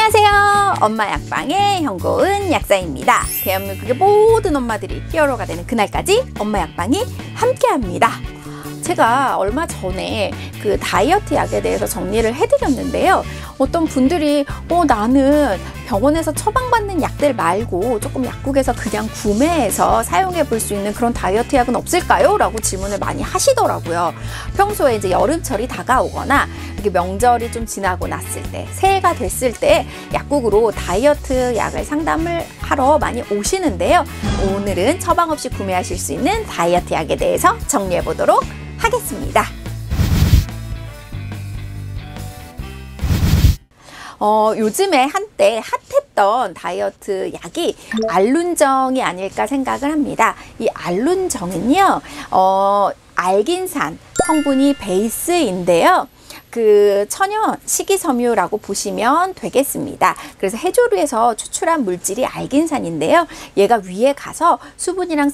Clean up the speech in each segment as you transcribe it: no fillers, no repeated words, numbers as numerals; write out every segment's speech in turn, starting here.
안녕하세요. 엄마 약방의 현고은 약사입니다. 대한민국의 모든 엄마들이 히어로가 되는 그날까지 엄마 약방이 함께합니다. 제가 얼마 전에 그 다이어트 약에 대해서 정리를 해드렸는데요. 어떤 분들이 나는 병원에서 처방받는 약들 말고 조금 약국에서 그냥 구매해서 사용해 볼 수 있는 그런 다이어트 약은 없을까요? 라고 질문을 많이 하시더라고요. 평소에 이제 여름철이 다가오거나 이렇게 명절이 좀 지나고 났을 때, 새해가 됐을 때 약국으로 다이어트 약을 상담을 하러 많이 오시는데요. 오늘은 처방 없이 구매하실 수 있는 다이어트 약에 대해서 정리해 보도록 하겠습니다. 요즘에 한때 핫했던 다이어트 약이 알룬정이 아닐까 생각을 합니다. 이 알룬정은요, 알긴산 성분이 베이스인데요. 그 천연 식이섬유라고 보시면 되겠습니다. 그래서 해조류에서 추출한 물질이 알긴산인데요. 얘가 위에 가서 수분이랑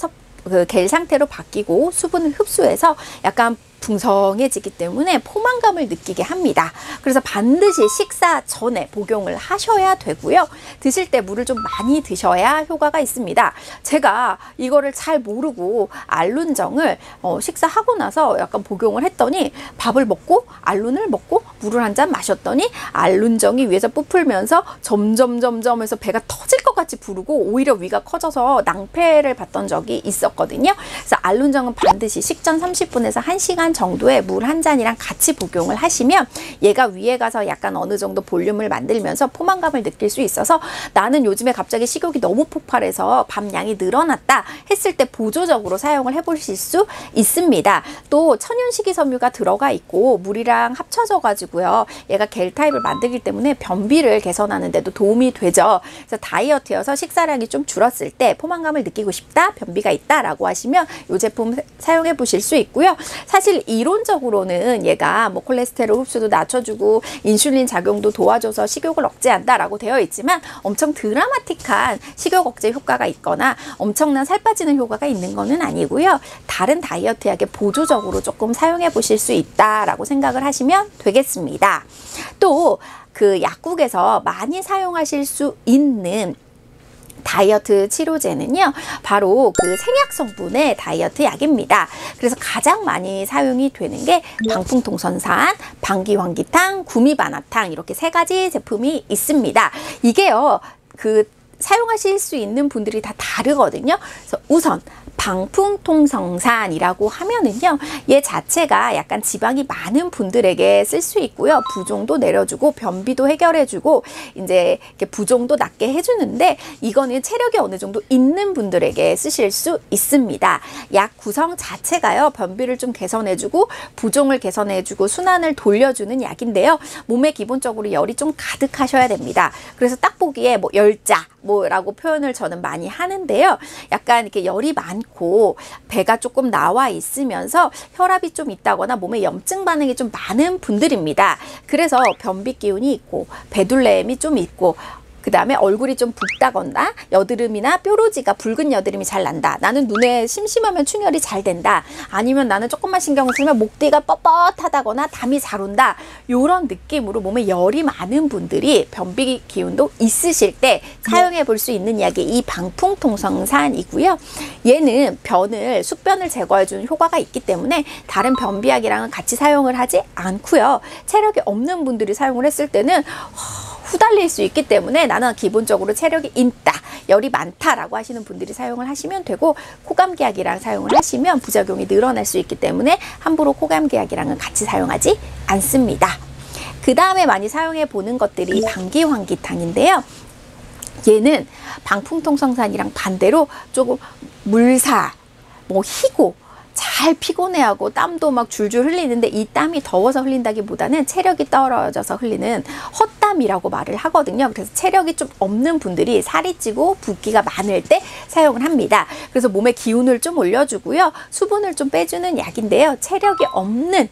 겔 상태로 바뀌고 수분을 흡수해서 약간 풍성해지기 때문에 포만감을 느끼게 합니다. 그래서 반드시 식사 전에 복용을 하셔야 되고요. 드실 때 물을 좀 많이 드셔야 효과가 있습니다. 제가 이거를 잘 모르고 알룬정을 식사하고 나서 약간 복용을 했더니 밥을 먹고 알룬을 먹고 물을 한 잔 마셨더니 알룬정이 위에서 부풀면서 점점 해서 배가 터질 것 같이 부르고 오히려 위가 커져서 낭패를 봤던 적이 있었거든요. 그래서 알룬정은 반드시 식전 30분에서 1시간 정도의 물 한 잔이랑 같이 복용을 하시면 얘가 위에 가서 약간 어느 정도 볼륨을 만들면서 포만감을 느낄 수 있어서 나는 요즘에 갑자기 식욕이 너무 폭발해서 밥 양이 늘어났다 했을 때 보조적으로 사용을 해보실 수 있습니다. 또 천연 식이섬유가 들어가 있고 물이랑 합쳐져 가지고요. 얘가 겔 타입을 만들기 때문에 변비를 개선하는 데도 도움이 되죠. 그래서 다이어트여서 식사량이 좀 줄었을 때 포만감을 느끼고 싶다, 변비가 있다 라고 하시면 이 제품 사용해 보실 수 있고요. 사실 이론적으로는 얘가 뭐 콜레스테롤 흡수도 낮춰주고 인슐린 작용도 도와줘서 식욕을 억제한다 라고 되어 있지만 엄청 드라마틱한 식욕 억제 효과가 있거나 엄청난 살 빠지는 효과가 있는 거는 아니고요. 다른 다이어트 약에 보조적으로 조금 사용해 보실 수 있다라고 생각을 하시면 되겠습니다. 또 그 약국에서 많이 사용하실 수 있는 다이어트 치료제는요, 바로 그 생약 성분의 다이어트 약입니다. 그래서 가장 많이 사용이 되는 게 방풍통선산, 방귀환기탕, 구미바나탕 이렇게 세 가지 제품이 있습니다. 이게요, 그 사용하실 수 있는 분들이 다 다르거든요. 그래서 우선 방풍통성산이라고 하면은요, 얘 자체가 약간 지방이 많은 분들에게 쓸 수 있고요. 부종도 내려주고 변비도 해결해주고 이제 이렇게 부종도 낫게 해주는데 이거는 체력이 어느 정도 있는 분들에게 쓰실 수 있습니다. 약 구성 자체가요, 변비를 좀 개선해주고 부종을 개선해주고 순환을 돌려주는 약인데요. 몸에 기본적으로 열이 좀 가득하셔야 됩니다. 그래서 딱 보기에 뭐 열자 뭐라고 표현을 저는 많이 하는데요. 약간 이렇게 열이 많고 배가 조금 나와 있으면서 혈압이 좀 있다거나 몸에 염증 반응이 좀 많은 분들입니다. 그래서 변비 기운이 있고 배둘레임이 좀 있고 그 다음에 얼굴이 좀 붓다거나 여드름이나 뾰루지가 붉은 여드름이 잘 난다. 나는 눈에 심심하면 충혈이 잘 된다. 아니면 나는 조금만 신경을 쓰면 목뒤가 뻣뻣하다거나 담이 잘 온다. 이런 느낌으로 몸에 열이 많은 분들이 변비 기운도 있으실 때 사용해 볼 수 있는 약이 이 방풍통성산이고요. 얘는 숙변을 제거해 주는 효과가 있기 때문에 다른 변비약이랑은 같이 사용을 하지 않고요. 체력이 없는 분들이 사용을 했을 때는 후달릴 수 있기 때문에 나는 기본적으로 체력이 있다, 열이 많다라고 하시는 분들이 사용을 하시면 되고, 코감기약이랑 사용을 하시면 부작용이 늘어날 수 있기 때문에 함부로 코감기약이랑은 같이 사용하지 않습니다. 그 다음에 많이 사용해 보는 것들이 방귀환기탕인데요. 얘는 방풍통성산이랑 반대로 조금 물사, 희고 잘 피곤해하고 땀도 막 줄줄 흘리는데 이 땀이 더워서 흘린다기보다는 체력이 떨어져서 흘리는 헛땀이라고 말을 하거든요. 그래서 체력이 좀 없는 분들이 살이 찌고 붓기가 많을 때 사용을 합니다. 그래서 몸에 기운을 좀 올려주고요. 수분을 좀 빼주는 약인데요. 체력이 없는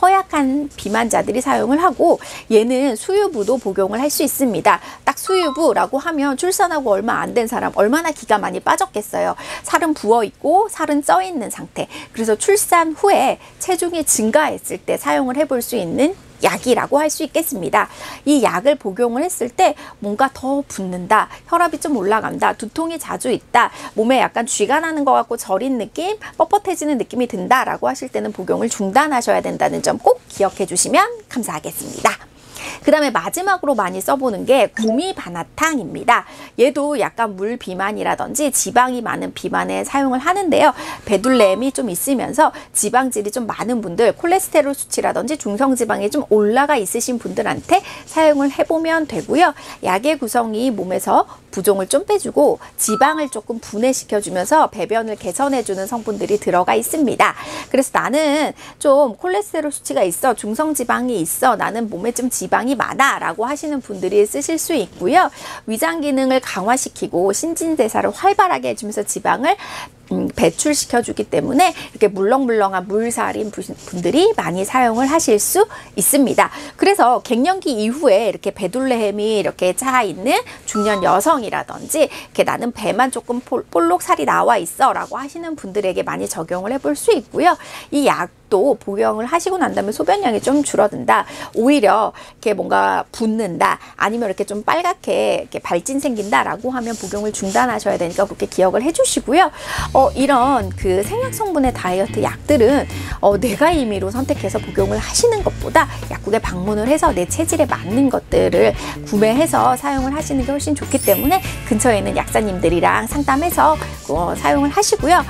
허약한 비만자들이 사용을 하고 얘는 수유부도 복용을 할 수 있습니다. 딱 수유부라고 하면 출산하고 얼마 안 된 사람 얼마나 기가 많이 빠졌겠어요. 살은 부어있고 살은 쪄있는 상태. 그래서 출산 후에 체중이 증가했을 때 사용을 해볼 수 있는 약이라고 할 수 있겠습니다. 이 약을 복용을 했을 때 뭔가 더 붓는다, 혈압이 좀 올라간다, 두통이 자주 있다, 몸에 약간 쥐가 나는 것 같고 저린 느낌, 뻣뻣해지는 느낌이 든다라고 하실 때는 복용을 중단하셔야 된다는 점 꼭 기억해 주시면 감사하겠습니다. 그 다음에 마지막으로 많이 써보는 게 구미바나탕입니다. 얘도 약간 물 비만이라든지 지방이 많은 비만에 사용을 하는데요. 배둘렘이 좀 있으면서 지방질이 좀 많은 분들, 콜레스테롤 수치라든지 중성지방이 좀 올라가 있으신 분들한테 사용을 해보면 되고요. 약의 구성이 몸에서 부종을 좀 빼주고 지방을 조금 분해시켜주면서 배변을 개선해주는 성분들이 들어가 있습니다. 그래서 나는 좀 콜레스테롤 수치가 있어, 중성지방이 있어, 나는 몸에 좀 지방이 많아 라고 하시는 분들이 쓰실 수 있고요. 위장 기능을 강화시키고 신진대사를 활발하게 해주면서 지방을 배출시켜주기 때문에 이렇게 물렁물렁한 물살인 분들이 많이 사용을 하실 수 있습니다. 그래서 갱년기 이후에 이렇게 배둘레헴이 이렇게 차 있는 중년 여성이라든지 이렇게 나는 배만 조금 볼록 살이 나와 있어 라고 하시는 분들에게 많이 적용을 해볼 수 있고요. 이 약도 복용을 하시고 난 다음에 소변량이 좀 줄어든다, 오히려 이렇게 뭔가 붓는다, 아니면 이렇게 좀 빨갛게 이렇게 발진 생긴다 라고 하면 복용을 중단하셔야 되니까 그렇게 기억을 해주시고요. 이런 그 생약 성분의 다이어트 약들은 내가 임의로 선택해서 복용을 하시는 것보다 약국에 방문을 해서 내 체질에 맞는 것들을 구매해서 사용을 하시는 게 훨씬 좋기 때문에 근처에 있는 약사님들이랑 상담해서 사용을 하시고요.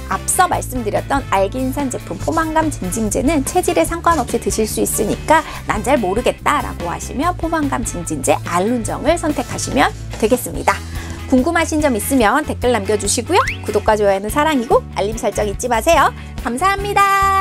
앞서 말씀드렸던 알긴산 제품 포만감 증진제는 체질에 상관없이 드실 수 있으니까 난 잘 모르겠다라고 하시면 포만감 증진제 알룬정을 선택하시면 되겠습니다. 궁금하신 점 있으면 댓글 남겨주시고요. 구독과 좋아요는 사랑이고 알림 설정 잊지 마세요. 감사합니다.